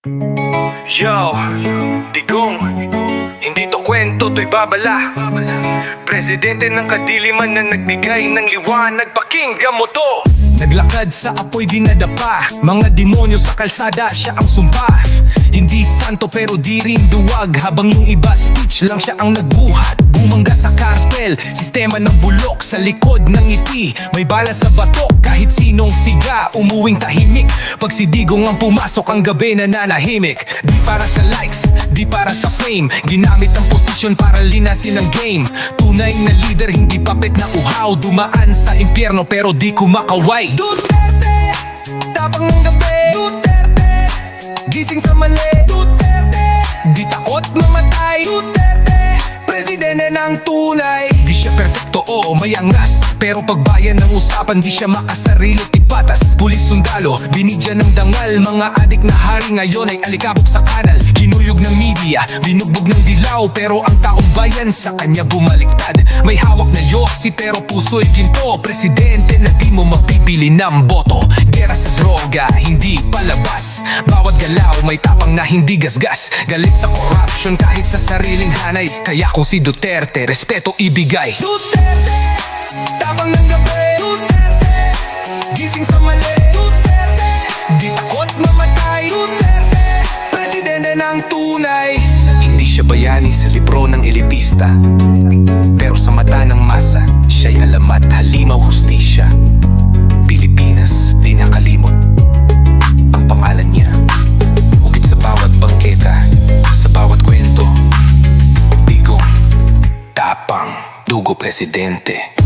Yo, Digong, hindi to kwento, to'y babala. Presidente ng kadiliman na nagbigay ng liwanag, pakinggan mo to. Naglakad sa apoy di nadapa, mga demonyo sa kalsada siya ang sumpa. Hindi santo pero di rin duwag, habang yung iba speech lang siya ang nagbuhat. Bumangga sa kartel, sistema ng bulok sa likod ng ngiti. May bala sa batok kahit sinong siga, umuwing tahimik. Pag si Digong ang pumasok ang gabi nananahimik. Di para sa likes, di para sa fame, ginamit ang posisyon para linasin ang game. Tunay na leader, hindi papet na uhaw, dumaan sa impyerno pero di kumakaway. Duterte, tapang ng gabi. Duterte, gising sa mali. Duterte, di takot mamatay. Duterte, presidente ng tunay. Di siya perfecto, oo, may angas, pero pagbayan ng usapan di siya makasarili ipatas. Pulis sundalo, binidya ng dangal, mga adik na hari ngayon ay alikabok sa kanal. Kinuyog ng media, binugbog ng dilaw, pero ang taong bayan sa kanya bumaliktad. May hawak na yosi pero puso'y ginto, presidente na di mo mapipili ng boto. Gera sa droga, hindi palabas, bawat galaw may tapang na hindi gasgas. Galit sa corruption kahit sa sariling hanay, kaya kung si Duterte, respeto ibigay. Duterte, tapang ng gabi. Duterte, gising sa mali. Duterte, di takot mamatay. Duterte, presidente ng tunay. Hindi siya bayani sa libro ng elitista, pero sa mata ng masa, siya'y alamat, halimaw, hustisya. Pilipinas, di nakalimot ang pangalan niya. Ukit sa bawat bangketa, sa bawat kwento. Digong, tapang, dugo presidente.